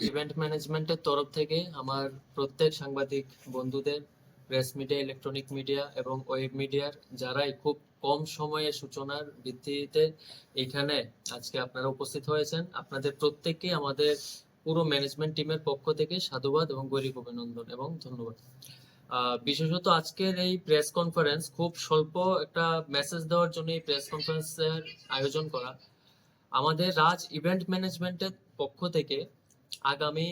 Event ম্যানেজমেন্টের তরফ থেকে আমার প্রত্যেক সাংবাদিক বন্ধুদের, প্রেস মিডিয়া, ইলেকট্রনিক মিডিয়া এবং ওয়েব মিডিয়ার যারাই খুব কম সময়ে সূচনার ভিত্তিতে এখানে আজকে আপনারা উপস্থিত হয়েছেন, আপনাদের প্রত্যেককে আমাদের পুরো ম্যানেজমেন্ট টিমের পক্ষ থেকে সাধুবাদ এবং গরিব অভিনন্দন এবং ধন্যবাদ। বিশেষত আজকের এই প্রেস কনফারেন্স খুব স্বল্প একটা মেসেজ দেওয়ার জন্য এই প্রেস কনফারেন্সের আয়োজন করা। আমাদের রাজ ইভেন্ট ম্যানেজমেন্টের পক্ষ থেকে আগামী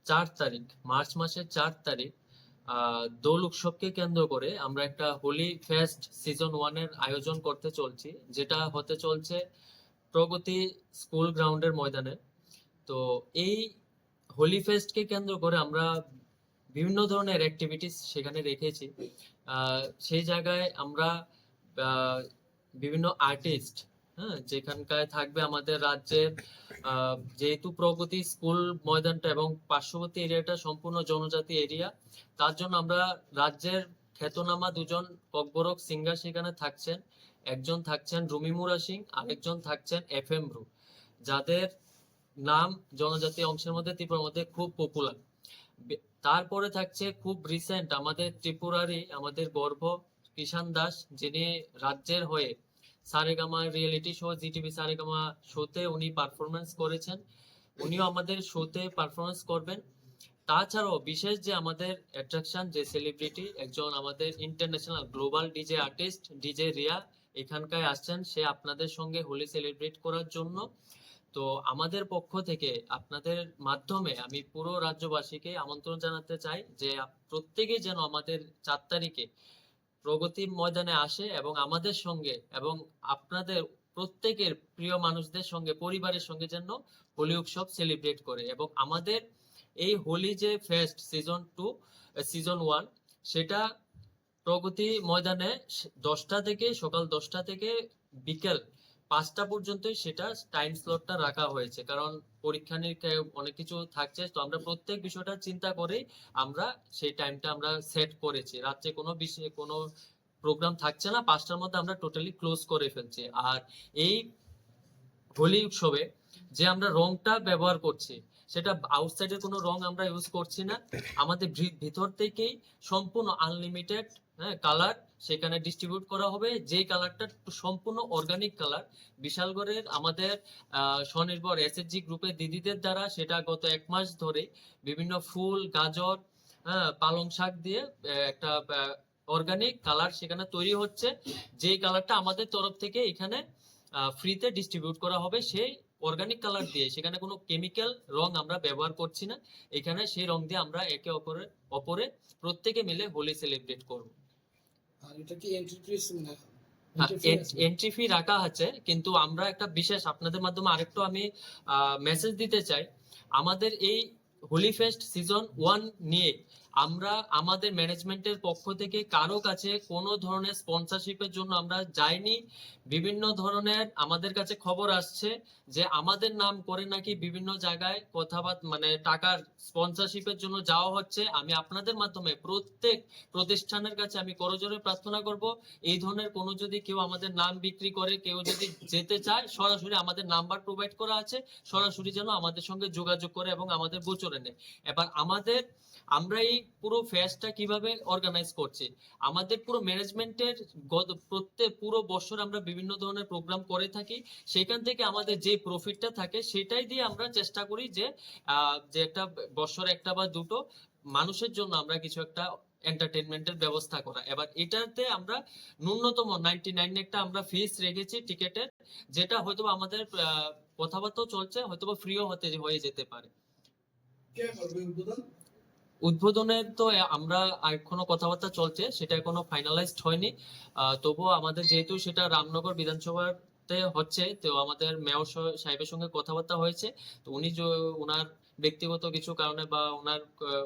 4 তারিখ, মার্চ মাসের 4 তারিখ দোল উৎসবকে কেন্দ্র করে আমরা একটা হোলি ফেস্ট সিজন 1 এর আয়োজন করতে চলছি, যেটা হতে চলছে প্রগতি স্কুল গ্রাউন্ডের ময়দানে। তো এই হোলি ফেস্টকে কেন্দ্র করে আমরা বিভিন্ন ধরনের অ্যাক্টিভিটিস সেখানে রেখেছি। সেই জায়গায় আমরা বিভিন্ন আর্টিস্ট, হ্যাঁ, যেখানকায় থাকবে আমাদের রাজ্যের, যেহেতু প্রগতি স্কুল ময়দানটা এবং পার্শ্ববর্তী এরিয়াটা সম্পূর্ণ জনজাতি এরিয়া, তার জন্য আমরা রাজ্যের খ্যাতনামা দুজন ককবরক সিঙ্গার সেখানে থাকছেন। একজন থাকছেন রুমিমুরা সিং, আরেকজন থাকছেন এফ এম রু, যাদের নাম জনজাতি অংশের মধ্যে, ত্রিপুরার মধ্যে খুব পপুলার। তারপরে থাকছে খুব রিসেন্ট আমাদের ত্রিপুরারই আমাদের গর্ব কিষান দাস, যিনি রাজ্যের হয়ে সারেগামা রিয়েলিটি শো, জিটিভি সারেগামা শোতে উনি পারফরমেন্স করেছেন, উনিও আমাদের শোতে পারফরমেন্স করবেন। তাছাড়াও বিশেষ যে আমাদের অ্যাট্রাকশন, যে সেলিব্রিটি, একজন আমাদের international global DJ artist DJ Riya এখানকায় আসছেন, সে আপনাদের সঙ্গে হোলি সেলিব্রেট করার জন্য। তো আমাদের পক্ষ থেকে আপনাদের মাধ্যমে আমি পুরো রাজ্যবাসীকে আমন্ত্রণ জানাতে চাই যে প্রত্যেকে যেন আমাদের 4 তারিখে প্রগতি ময়দানে আসে এবং আমাদের সঙ্গে এবং আপনাদের প্রত্যেকের প্রিয় মানুষদের সঙ্গে, পরিবারের সঙ্গে যেন হোলি উৎসব সেলিব্রেট করে। এবং আমাদের এই হোলি যে ফেস্ট সিজন 2, সিজন 1, সেটা প্রগতি ময়দানে 10টা থেকে, সকাল 10টা থেকে বিকেল 5টা পর্যন্তই সেটা টাইম স্লটটা রাখা হয়েছে, কারণ পরীক্ষা নিরীক্ষায় অনেক কিছু থাকছে। তো আমরা প্রত্যেক বিষয়টা চিন্তা করেই আমরা সেই টাইমটা আমরা সেট করেছি। রাত্রে কোনো বিষয়ে কোনো প্রোগ্রাম থাকছে না, 5টার মধ্যে আমরা টোটালি ক্লোজ করে ফেলছি। আর এই হোলি উৎসবে যে আমরা রংটা ব্যবহার করছি, সেটা আউটসাইডের কোনো রং আমরা ইউজ করছি না। আমাদের ভিতর থেকেই সম্পূর্ণ আনলিমিটেড কালার সেখানে ডিস্ট্রিবিউট করা হবে, যে কালারটা সম্পূর্ণ অর্গানিক কালার। বিশালগড়ের আমাদের স্বনির্ভর এসএসজি গ্রুপের দিদিদের দ্বারা সেটা গত 1 মাস ধরে বিভিন্ন ফুল, গাজর, পালং শাক দিয়ে একটা অর্গানিক কালার সেখানে তৈরি হচ্ছে, যে কালারটা আমাদের তরফ থেকে এখানে ফ্রিতে ডিস্ট্রিবিউট করা হবে। সেই অর্গানিক কালার দিয়ে, সেখানে কোনো কেমিক্যাল রং আমরা ব্যবহার করছি না। এখানে সেই রং দিয়ে আমরা একে অপরে প্রত্যেকে মিলে হোলি সেলিব্রেট করব। আর এটা কি এন্ট্রি ফিস না? এন্ট্রি ফি রাখা আছে, কিন্তু আমরা একটা বিশেষ আপনাদের মাধ্যমে আরেকটু আমি মেসেজ দিতে চাই। আমাদের এই হোলি ফেস্ট সিজন 1 নিয়ে আমরা আমাদের ম্যানেজমেন্টের পক্ষ থেকে কারো কাছে কোনো ধরনের স্পন্সরশিপের জন্য আমরা যাইনি। বিভিন্ন ধরনের আমাদের কাছে খবর আসছে যে আমাদের নাম করে নাকি বিভিন্ন জায়গায় কথাবার্তা, মানে টাকার স্পন্সরশিপের জন্য যাওয়া হচ্ছে। আমি আপনাদের মাধ্যমে প্রত্যেক প্রতিষ্ঠানের কাছে আমি করজোড়ে প্রার্থনা করব, এই ধরনের কোনো যদি কেউ আমাদের নাম বিক্রি করে, কেউ যদি যেতে চায়, সরাসরি আমাদের নাম্বার প্রোভাইড করা আছে, সরাসরি যেন আমাদের সঙ্গে যোগাযোগ করে এবং আমাদের গোচরে নেয়। এবার আমরা এই পুরো ফেস্টটা কিভাবে অর্গানাইজ করছি, আমাদের পুরো ম্যানেজমেন্টের পুরো বছর আমরা বিভিন্ন ধরনের প্রোগ্রাম করে থাকি। সেখান থেকে আমাদের যে প্রফিটটা থাকে সেটাই দিয়ে আমরা চেষ্টা করি যে একটা বছর একটা বা দুটো মানুষের জন্য আমরা কিছু একটা এন্টারটেনমেন্টের ব্যবস্থা করা। এবার এটাতে আমরা ন্যূনতম 99 একটা আমরা ফিস রেখেছি টিকেটের, যেটা হয়তো আমাদের কথাবার্তাও চলছে, হয়তো ফ্রিও হয়ে যেতে পারে। উদ্বোধনের তো আমরা এখনো কথাবার্তা চলছে, সেটা এখনো ফাইনালাইজড হয়নি। তবুও আমাদের যেহেতু সেটা রামনগর বিধানসভাতে হচ্ছে, তো আমাদের মেয়র সাহেবের সঙ্গে কথাবার্তা হয়েছে। তো উনি ওনার ব্যক্তিগত কিছু কারণে বা ওনার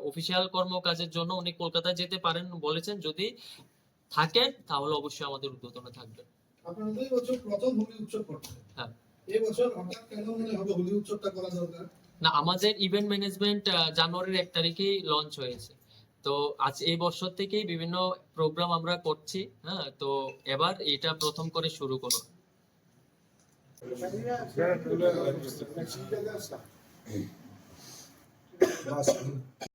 অফিসিয়াল কর্মকাজের জন্য উনি কলকাতায় যেতে পারেন বলেছেন। যদি থাকেন তাহলে অবশ্যই আমাদের উদ্বোধনে থাকবেন। আপনারা এই বছর প্রথম হোলি উৎসব করছেন, হ্যাঁ, এই বছর হঠাৎ কেন মনে হবে হোলি উৎসবটা করা দরকার? না, আমাদের ইভেন্ট ম্যানেজমেন্ট জানুয়ারির 1 তারিখেই লঞ্চ হয়েছে। তো আজ এই বছর থেকেই বিভিন্ন প্রোগ্রাম আমরা করছি। হ্যাঁ, তো এবার এটা প্রথম করে শুরু করুন। Basta.